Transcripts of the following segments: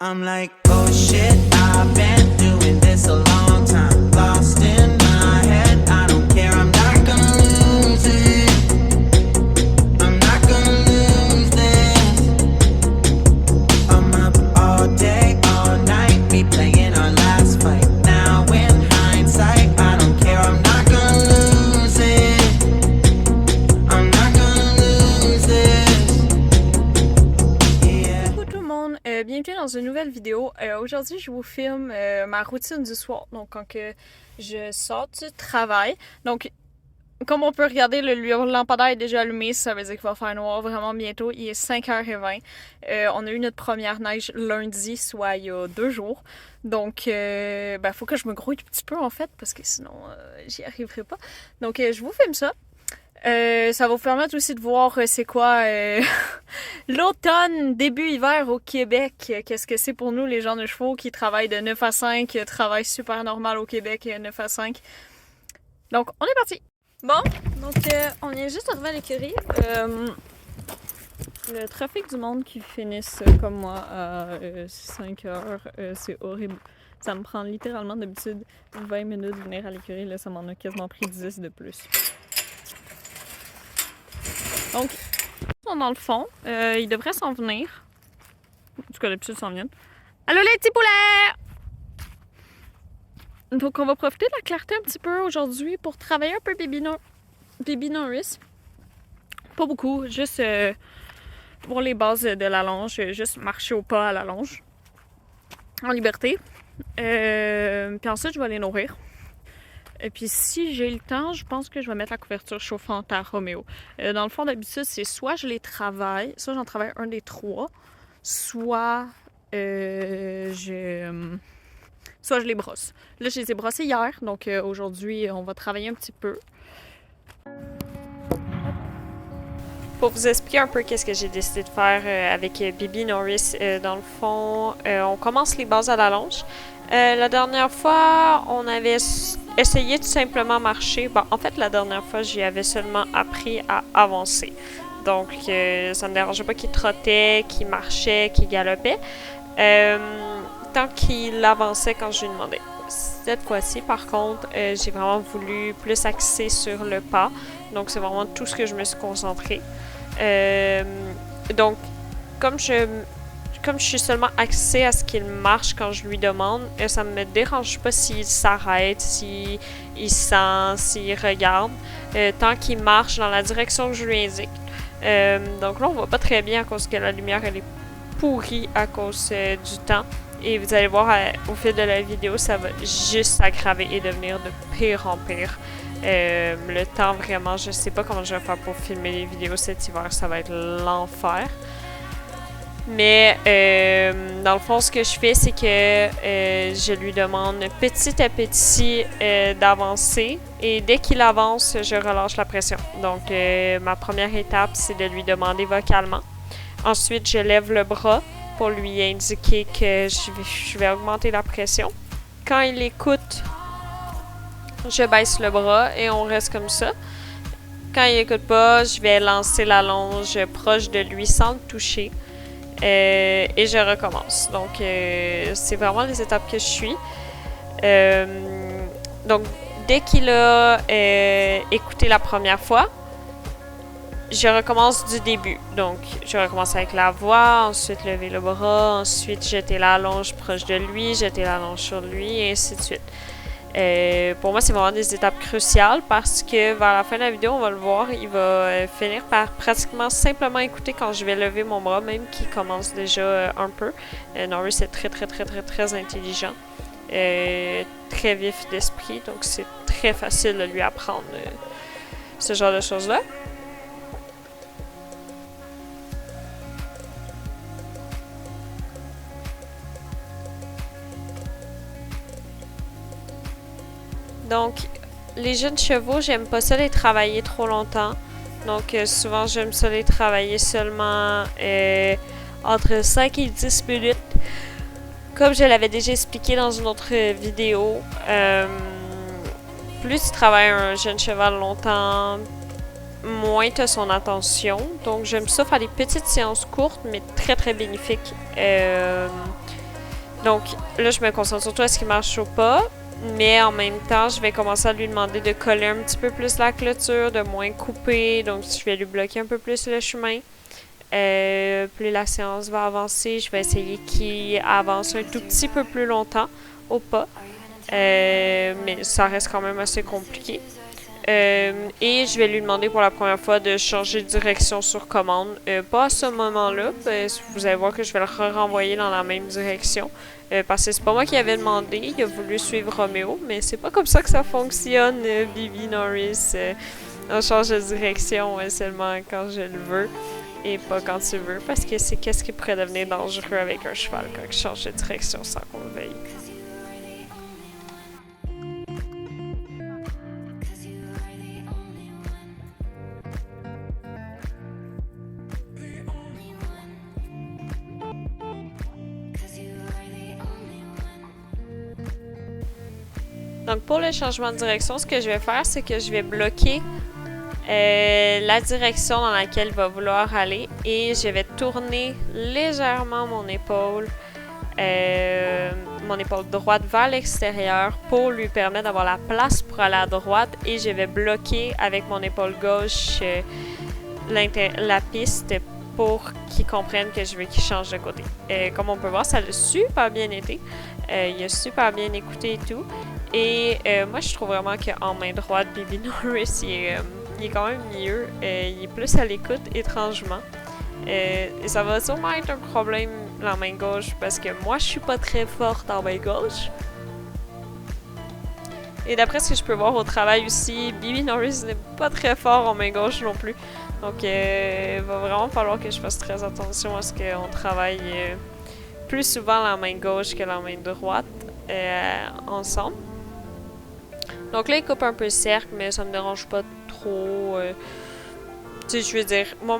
I'm like, oh shit, I've been doing this a long time. Lost in my head, I don't care, I'm not gonna lose it. I'm not gonna lose this. I'm up all day, all night, replaying our last fight. Now in hindsight, I don't care, I'm not gonna lose it. I'm not gonna lose this. Yeah. Coucou tout le monde, bienvenue dans une nouvelle vidéo. Aujourd'hui, je vous filme ma routine du soir, donc quand que je sors du travail. Donc, comme on peut regarder, le lampadaire est déjà allumé, ça veut dire qu'il va faire noir vraiment bientôt. Il est 5h20. On a eu notre première neige lundi, soit il y a 2 jours. Donc, faut que je me grouille un petit peu en fait, parce que sinon, j'y arriverai pas. Donc, je vous filme ça. Ça va vous permettre aussi de voir c'est quoi l'automne, début hiver au Québec. Qu'est-ce que c'est pour nous, les gens de chevaux qui travaillent de 9 à 5, travaillent super normal au Québec, 9 à 5. Donc, on est parti! Bon, donc on est juste arrivé à l'écurie. Le trafic du monde qui finissent comme moi à 5 heures, c'est horrible. Ça me prend littéralement d'habitude 20 minutes de venir à l'écurie. Là, ça m'en a quasiment pris 10 de plus. Donc, ils sont dans le fond. Ils devraient s'en venir. En tout cas, d'habitude, ils s'en viennent. Allô, les petits poulets! Donc, on va profiter de la clarté un petit peu aujourd'hui pour travailler un peu Baby Norris. Pas beaucoup, juste pour les bases de la longe, juste marcher au pas à la longe. En liberté. Puis ensuite, je vais les nourrir. Et puis si j'ai le temps, je pense que je vais mettre la couverture chauffante à Roméo. Dans le fond, d'habitude, c'est soit je les travaille, soit j'en travaille un des trois, soit soit je les brosse. Là, je les ai brossés hier, donc aujourd'hui, on va travailler un petit peu. Pour vous expliquer un peu qu'est-ce que j'ai décidé de faire avec Baby Norris, dans le fond, on commence les bases à la longe. La dernière fois, on avait essayé de simplement marcher. Bon, en fait, la dernière fois, j'y avais seulement appris à avancer. Donc, ça ne me dérangeait pas qu'il trottait, qu'il marchait, qu'il galopait, tant qu'il avançait quand je lui demandais. Cette fois-ci, par contre, j'ai vraiment voulu plus axer sur le pas. Donc, c'est vraiment tout ce que je me suis concentrée. Donc, comme je suis seulement axée à ce qu'il marche quand je lui demande, ça me dérange pas s'il s'arrête, s'il sent, s'il regarde, tant qu'il marche dans la direction que je lui indique. Donc là, on voit pas très bien à cause que la lumière elle est pourrie à cause du temps. Et vous allez voir au fil de la vidéo, ça va juste s'aggraver et devenir de pire en pire. Le temps, vraiment, je sais pas comment je vais faire pour filmer les vidéos cet hiver, ça va être l'enfer. Mais dans le fond, ce que je fais, c'est que je lui demande petit à petit d'avancer. Et dès qu'il avance, je relâche la pression. Donc, ma première étape, c'est de lui demander vocalement. Ensuite, je lève le bras pour lui indiquer que je vais augmenter la pression. Quand il écoute, je baisse le bras et on reste comme ça. Quand il écoute pas, je vais lancer la longe proche de lui sans le toucher. Et je recommence. Donc, c'est vraiment les étapes que je suis. Donc, dès qu'il a écouté la première fois, je recommence du début. Donc, je recommence avec la voix, ensuite lever le bras, ensuite jeter la longe proche de lui, jeter la longe sur lui, et ainsi de suite. Pour moi, c'est vraiment des étapes cruciales parce que vers la fin de la vidéo, on va le voir, il va finir par pratiquement simplement écouter quand je vais lever mon bras, même qu'il commence déjà un peu. Norris est très intelligent, très vif d'esprit, donc c'est très facile de lui apprendre ce genre de choses-là. Donc, les jeunes chevaux, j'aime pas ça les travailler trop longtemps. Donc, souvent, j'aime ça les travailler seulement entre 5 et 10 minutes. Comme je l'avais déjà expliqué dans une autre vidéo, plus tu travailles un jeune cheval longtemps, moins tu as son attention. Donc, j'aime ça faire des petites séances courtes, mais très bénéfiques. Donc là, je me concentre surtout à ce qui marche au pas. Mais en même temps, je vais commencer à lui demander de coller un petit peu plus la clôture, de moins couper. Donc, je vais lui bloquer un peu plus le chemin. Plus la séance va avancer, je vais essayer qu'il avance un tout petit peu plus longtemps au pas. Mais ça reste quand même assez compliqué. Et je vais lui demander pour la première fois de changer de direction sur commande. Pas à ce moment-là, vous allez voir que je vais le renvoyer dans la même direction. Parce que c'est pas moi qui avais demandé, il a voulu suivre Roméo, mais c'est pas comme ça que ça fonctionne, Bibi Norris. On change de direction seulement quand je le veux et pas quand tu veux, parce que c'est qu'est-ce qui pourrait devenir dangereux avec un cheval quand il change de direction sans qu'on le veuille. Donc pour le changement de direction, ce que je vais faire, c'est que je vais bloquer la direction dans laquelle il va vouloir aller et je vais tourner légèrement mon épaule droite vers l'extérieur pour lui permettre d'avoir la place pour aller à droite et je vais bloquer avec mon épaule gauche la piste pour qu'il comprenne que je veux qu'il change de côté. Comme on peut voir, ça a super bien été. Il a super bien écouté et tout. Et moi, je trouve vraiment qu'en main droite, Bibi Norris, il est quand même mieux. Il est plus à l'écoute, étrangement. Et ça va sûrement être un problème la main gauche parce que moi, je suis pas très forte en main gauche. Et d'après ce que je peux voir au travail aussi, Bibi Norris n'est pas très fort en main gauche non plus. Donc, il va vraiment falloir que je fasse très attention à ce qu'on travaille plus souvent la main gauche que la main droite ensemble. Donc là, il coupe un peu le cercle, mais ça me dérange pas trop. Tu sais, je veux dire, moi,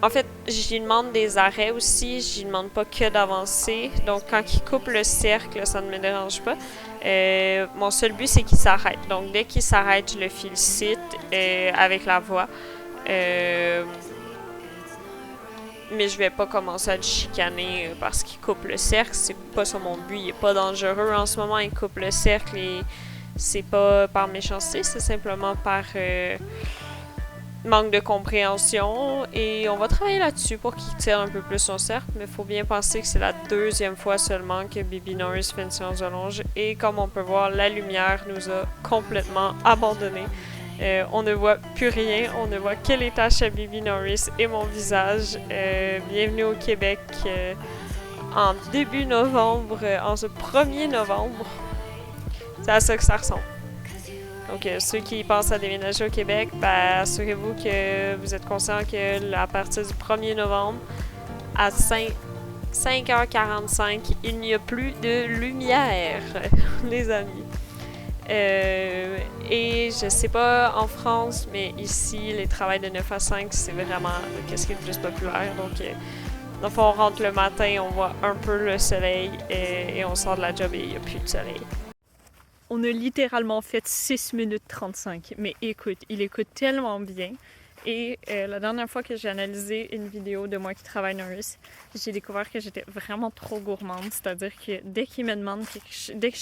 en fait, j'y demande des arrêts aussi, j'y demande pas que d'avancer. Donc, quand il coupe le cercle, ça ne me dérange pas. Mon seul but, c'est qu'il s'arrête. Donc, dès qu'il s'arrête, je le félicite avec la voix. Mais je vais pas commencer à le chicaner parce qu'il coupe le cercle. C'est pas ça mon but. Il est pas dangereux en ce moment. Il coupe le cercle et c'est pas par méchanceté, c'est simplement par manque de compréhension. Et on va travailler là-dessus pour qu'il tire un peu plus son cercle. Mais il faut bien penser que c'est la deuxième fois seulement que Bibi Norris fait une séance de longe. Et comme on peut voir, la lumière nous a complètement abandonnés. On ne voit plus rien, on ne voit que les taches à Bibi Norris et mon visage. Bienvenue au Québec en début novembre, en ce 1er novembre. C'est à ça que ça ressemble. Donc, ceux qui pensent à déménager au Québec, ben, assurez-vous que vous êtes conscient que à partir du 1er novembre, à 5h45, il n'y a plus de lumière, les amis. Et je sais pas en France, mais ici, les travails de 9 à 5, c'est vraiment qu'est-ce qui est le plus populaire. Donc, on rentre le matin, on voit un peu le soleil et on sort de la job et il n'y a plus de soleil. On a littéralement fait 6 minutes 35. Mais écoute, il écoute tellement bien. Et la dernière fois que j'ai analysé une vidéo de moi qui travaille Norris, j'ai découvert que j'étais vraiment trop gourmande. C'est-à-dire que dès que je lui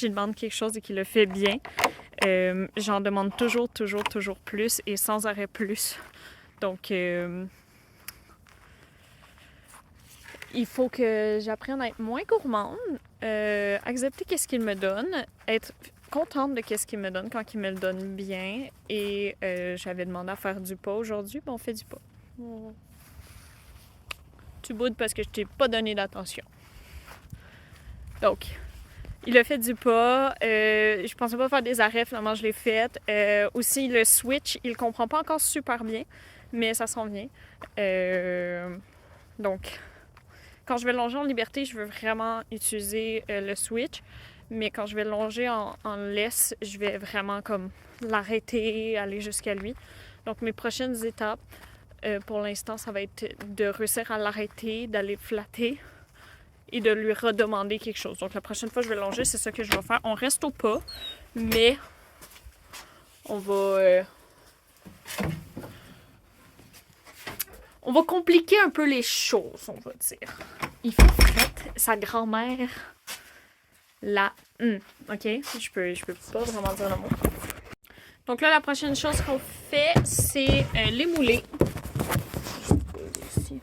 demande quelque chose et qu'il le fait bien, j'en demande toujours plus et sans arrêt plus. Donc, il faut que j'apprenne à être moins gourmande, accepter qu'est-ce qu'il me donne, être contente de qu'est-ce qu'il me donne quand il me le donne bien. Et j'avais demandé à faire du pas aujourd'hui, ben on fait du pas. Tu boudes parce que je t'ai pas donné d'attention. Donc, il a fait du pas. Je pensais pas faire des arrêts, finalement je l'ai fait. Aussi, le switch, il comprend pas encore super bien, mais ça s'en vient. Donc, quand je vais longer en liberté, je veux vraiment utiliser le switch. Mais quand je vais longer en laisse, je vais vraiment comme l'arrêter, aller jusqu'à lui. Donc mes prochaines étapes, pour l'instant, ça va être de réussir à l'arrêter, d'aller flatter et de lui redemander quelque chose. Donc la prochaine fois que je vais longer, c'est ça que je vais faire. On reste au pas, mais on va On va compliquer un peu les choses, on va dire. Il fait frette, sa grand-mère la... ok, je peux pas vraiment dire le mot. Donc là, la prochaine chose qu'on fait, c'est les moulets. Ici.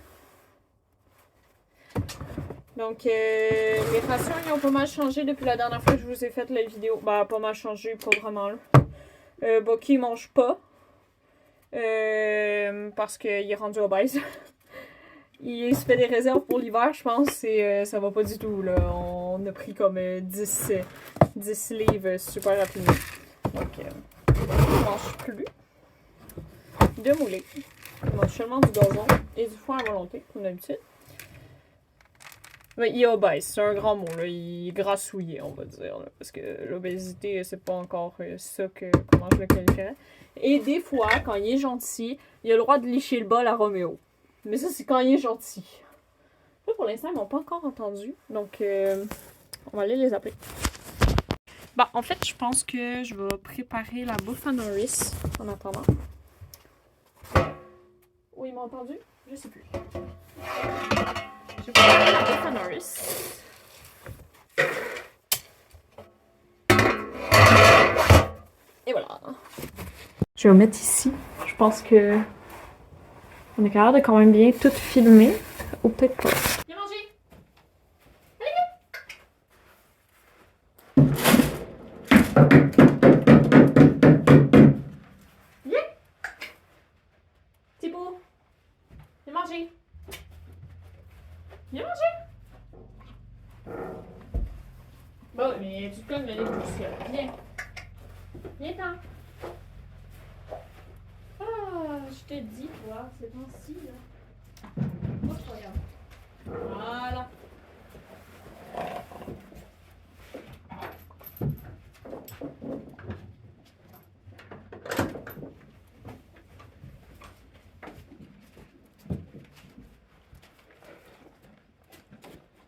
Donc, les rations, ils ont pas mal changé depuis la dernière fois que je vous ai fait la vidéo. Bah, pas mal changé, pas vraiment là. Bucky, il mange pas. Parce qu'il est rendu obèse. Il se fait des réserves pour l'hiver, je pense, et ça va pas du tout, là. On a pris comme 10 livres super rapidement. Donc, il mange plus de moulets. Il mange seulement du gazon et du foin à volonté, comme d'habitude. Mais il est obèse, c'est un grand mot, là. Il est grassouillé, on va dire, là, parce que l'obésité, c'est pas encore ça comment je le qualifierais. Et des fois, quand il est gentil, il a le droit de licher le bol à Roméo. Mais ça, c'est quand il est gentil. Là, pour l'instant, ils m'ont pas encore entendu. Donc, on va aller les appeler. Bah, en fait, je pense que je vais préparer la bouffe à Norris en attendant. Oui, ils m'ont entendu? Je sais plus. Je vais préparer la bouffe à Norris. Et voilà. Je vais mettre ici. Je pense que on est capable de quand même bien tout filmer. Ou peut-être pas. Viens manger! Viens! Thibaut! Viens manger! Viens manger! Bon, mais tu te calmes les poussières. Viens! Viens-t'en! Je te dis, toi, c'est temps-ci, là. Oh, regarde. Voilà.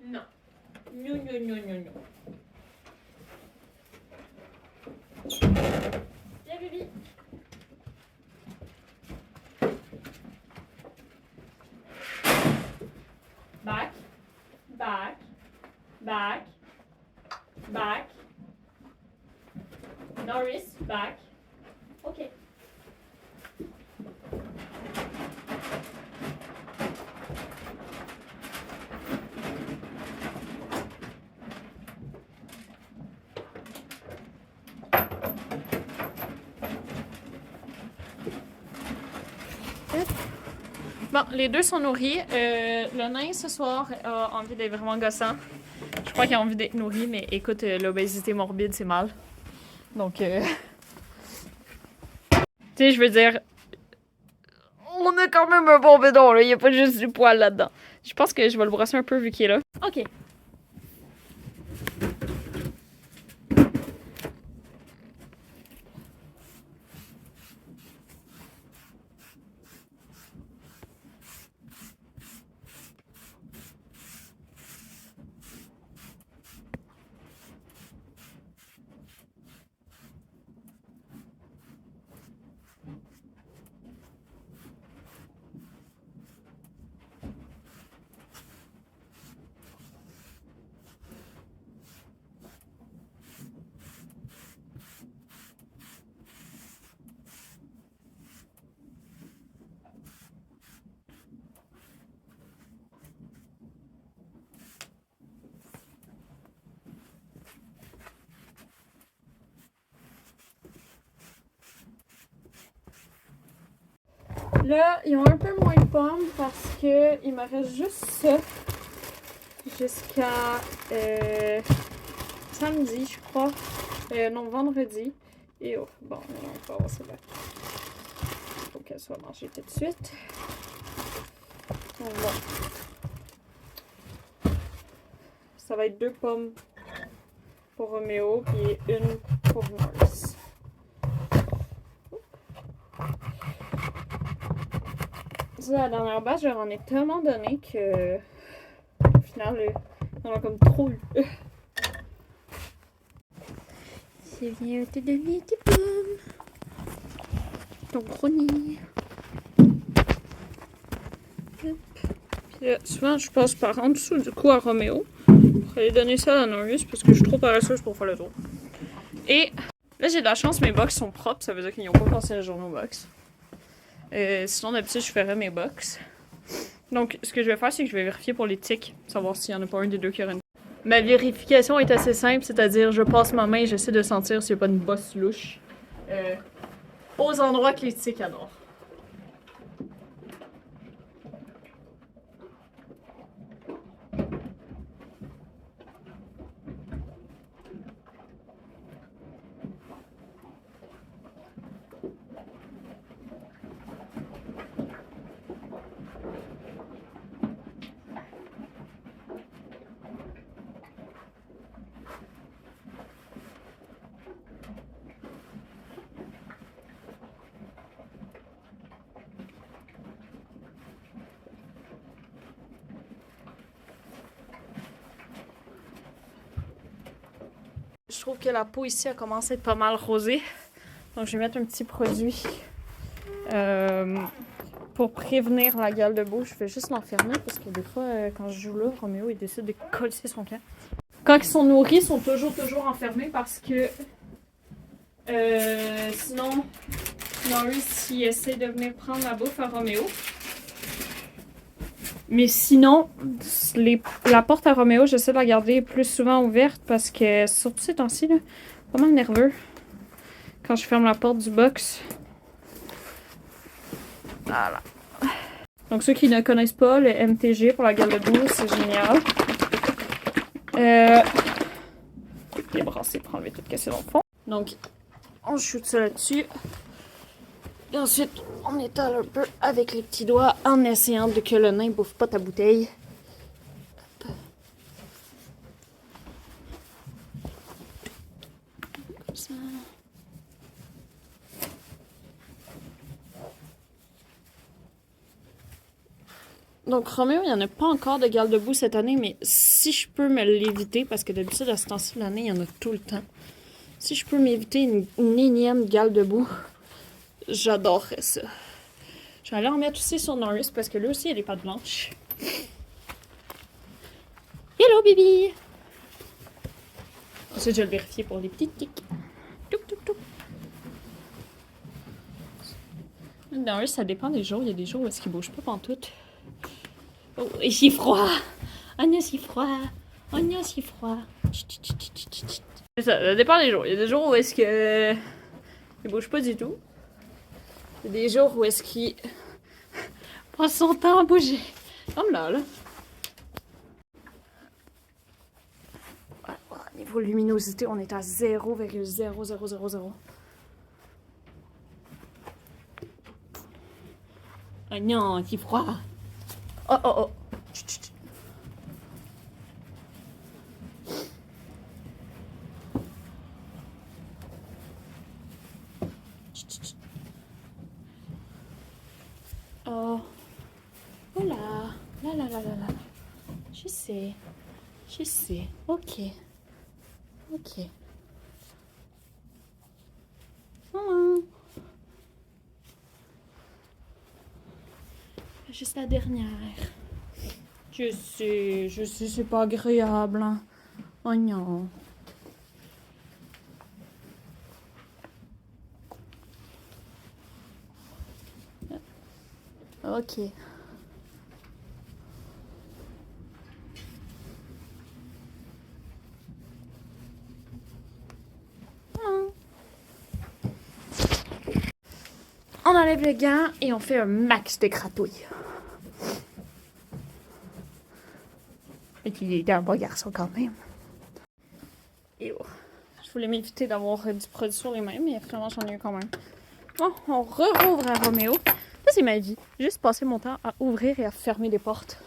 Non. Non, non, non, non, non. Viens, bébé. Back, back, back, back. Norris, back. Ok. Bon, les deux sont nourris. Le nain, ce soir, a envie d'être vraiment gossant. Je crois qu'il a envie d'être nourri, mais écoute, l'obésité morbide, c'est mal. Donc, tu sais, je veux dire, on a quand même un bon bédon, là. Il n'y a pas juste du poil là-dedans. Je pense que je vais le brosser un peu vu qu'il est là. OK. Là, ils ont un peu moins de pommes parce que il me reste juste ça jusqu'à samedi, je crois. Non, vendredi. Et oh, bon, on va avoir celle-là. Il faut qu'elle soit mangée tout de suite. Donc, bon. Ça va être 2 pommes pour Roméo et 1 pour Norris. La dernière batch, je leur en ai tellement donné que au final, on a comme trop eu. Je viens te donner tes pommes. Ton gros nid. Souvent, je passe par en dessous du cou à Roméo pour aller donner ça à Norris parce que je suis trop paresseuse pour faire le tour. Et là, j'ai de la chance, mes box sont propres, ça veut dire qu'ils n'ont pas passé la journée aux box. Sinon, d'habitude, je ferais mes box. Donc, ce que je vais faire, c'est que je vais vérifier pour les tics, savoir s'il n'y en a pas un des deux qui aura une. Ma vérification est assez simple, c'est-à-dire je passe ma main et j'essaie de sentir s'il n'y a pas une bosse louche aux endroits que les tics adorent. Je trouve que la peau ici a commencé à être pas mal rosée. Donc je vais mettre un petit produit pour prévenir la gale de boue. Je vais juste l'enfermer parce que des fois, quand je joue là, Roméo il décide de coller son camp. Quand ils sont nourris, ils sont toujours enfermés parce que sinon, Norris il essaie de venir prendre la bouffe à Roméo. Mais sinon, la porte à Roméo, j'essaie de la garder plus souvent ouverte parce que, surtout ces temps-ci, là, pas mal nerveux quand je ferme la porte du box. Voilà. Donc, ceux qui ne connaissent pas, le MTG pour la gale de boue, c'est génial. Débrasser pour enlever tout ce qu'il y a dans le fond. Donc, on shoot ça là-dessus. Et ensuite, on étale un peu avec les petits doigts en essayant de que le nain bouffe pas ta bouteille. Hop. Comme ça. Donc, Roméo, il n'y en a pas encore de gale de boue cette année, mais si je peux me l'éviter, parce que d'habitude, à ce temps-ci de l'année, il y en a tout le temps. Si je peux m'éviter une énième gale de boue, j'adorerais ça. Je vais aller en mettre aussi sur Norris parce que lui aussi, il a les pattes blanches. Hello, baby! Ensuite, je vais le vérifier pour les petits tics. Toup, toup, toup. Norris, ça dépend des jours. Il y a des jours où est-ce qu'il bouge pas pantoute. Oh, et c'est froid! Oh non, c'est froid! Oh non, c'est froid! C'est ça, ça dépend des jours. Il y a des jours où est-ce que il bouge pas du tout. Il y a des jours où est-ce qu'il passe son temps à bouger. Comme là, là. Voilà, niveau luminosité, on est à 0,0000. Oh non, c'est froid. Oh, oh, oh. Chut, chut. Oh. Oh là. Là, là, là, là, là. Je sais. Je sais. Ok. Ok. Juste la dernière. Je sais, c'est pas agréable. Hein. Oh non. Ok. On enlève le gant et on fait un max de gratouille. Et qu'il était un bon garçon quand même. Et oh. Je voulais m'éviter d'avoir du produit sur les mains, mais finalement j'en ai eu quand même. Bon, on rouvre à Roméo. Ça c'est ma vie. Juste passer mon temps à ouvrir et à fermer les portes.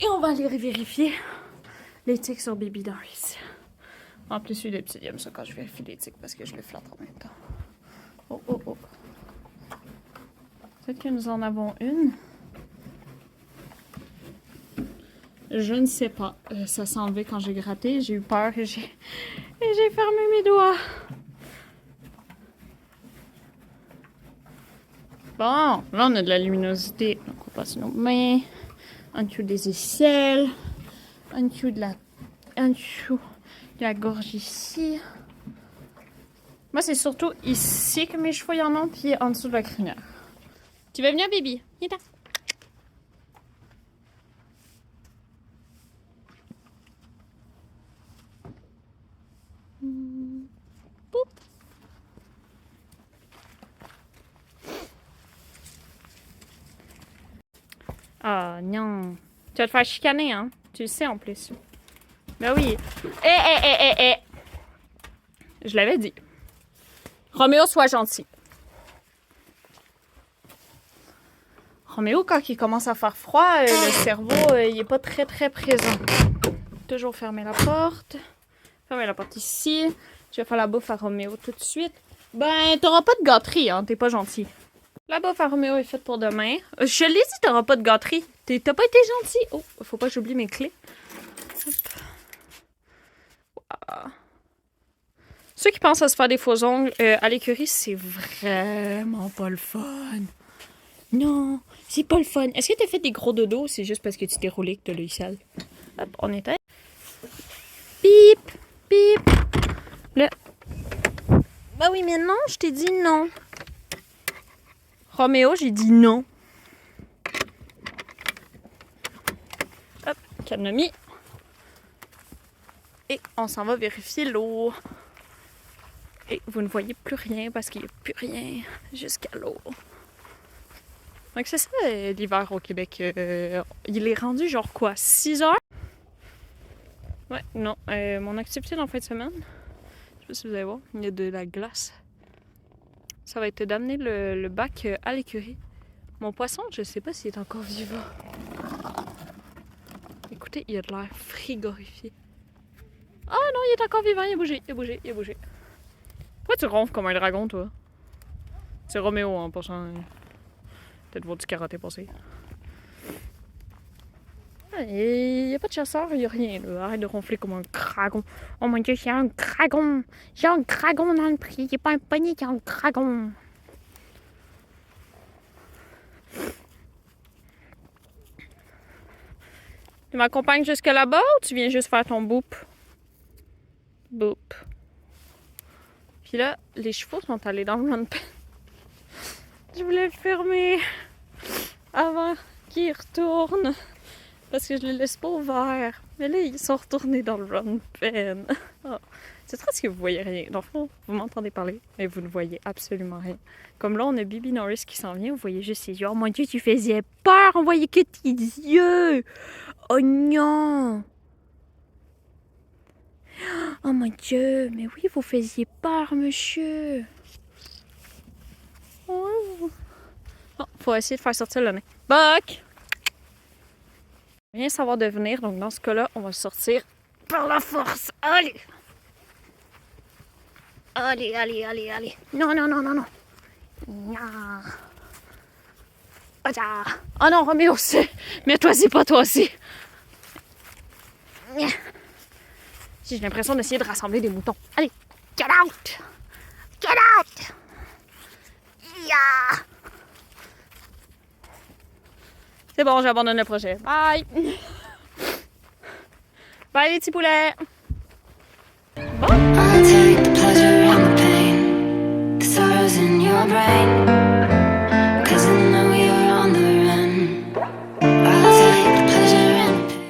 Et on va aller vérifier les tics sur Baby Norris. En plus, lui, le petit, il aime ça quand je vérifie les tics parce que je le flatte en même temps. Oh, oh, oh. Peut-être que nous en avons une. Je ne sais pas. Ça s'est enlevé quand j'ai gratté. J'ai eu peur et j'ai fermé mes doigts. Bon, là on a de la luminosité. Donc on va passer nos mains. en dessous des aisselles, en dessous de la gorge ici. Moi, c'est surtout ici que mes cheveux y en ont, puis en dessous de la crinière. Tu veux venir, baby? Viens là. Poup. Ah non. Tu vas te faire chicaner, hein? Tu le sais en plus. Ben oui. Je l'avais dit. Roméo, sois gentil. Roméo, quand il commence à faire froid, le cerveau, il est pas très présent. Toujours fermer la porte. Fermer la porte ici. Je vais faire la bouffe à Roméo tout de suite. Ben, t'auras pas de gâterie, hein, t'es pas gentil. La bouffe à Roméo est faite pour demain. Je l'ai dit, t'auras pas de gâterie. T'as pas été gentil. Oh, faut pas que j'oublie mes clés. Hop. Wow. Ceux qui pensent à se faire des faux ongles à l'écurie, c'est vraiment pas le fun. Non, c'est pas le fun. Est-ce que t'as fait des gros dodos ou c'est juste parce que tu t'es roulé que t'as l'œil sale? Hop, on éteint. Bip, bip. Là. Bah oui, mais non, je t'ai dit non. Roméo, j'ai dit non. Hop, calmie. Et on s'en va vérifier l'eau. Et vous ne voyez plus rien parce qu'il n'y a plus rien jusqu'à l'eau. Donc c'est ça l'hiver au Québec. Il est rendu genre quoi, 6 heures? Ouais, non. Mon activité dans la fin de semaine, je sais pas si vous allez voir, il y a de la glace. Ça va être d'amener le bac à l'écurie. Mon poisson, je sais pas s'il est encore vivant. Écoutez, il a de l'air frigorifié. Ah non, il est encore vivant, il a bougé, il a bougé, il a bougé. Pourquoi tu ronfles comme un dragon, toi? C'est Roméo, en passant. Peut-être voir du karaté passer. Il n'y a pas de chasseur, il n'y a rien. Là. Arrête de ronfler comme un dragon. Oh mon dieu, j'ai un dragon. J'ai un dragon dans le prix. Il n'y a pas un panier qui a un dragon. Tu m'accompagnes jusque là-bas ou tu viens juste faire ton boop? Boop. Puis là, les chevaux sont allés dans le run pen. Je voulais le fermer avant qu'ils retournent. Parce que je les laisse pas ouverts. Mais là, ils sont retournés dans le run pen. Oh. C'est triste que vous voyez rien. Dans le fond, vous m'entendez parler, mais vous ne voyez absolument rien. Comme là, on a Bibi Norris qui s'en vient. Vous voyez juste ses yeux. Oh mon dieu, tu faisais peur. On voyait que tes yeux. Oh non. Oh mon dieu. Mais oui, vous faisiez peur, monsieur. Oh. Bon, faut essayer de faire sortir le nez. Buck! Rien savoir devenir, donc dans ce cas-là, on va sortir par la force. Allez! Allez, allez, allez, allez. Non, non, non, non, non. Oh non, Roméo, c'est... Mais toi aussi, pas toi aussi. J'ai l'impression d'essayer de rassembler des moutons. Allez, get out! Get out! Yeah! C'est bon, j'abandonne le projet. Bye! Bye les petits poulets! Bon!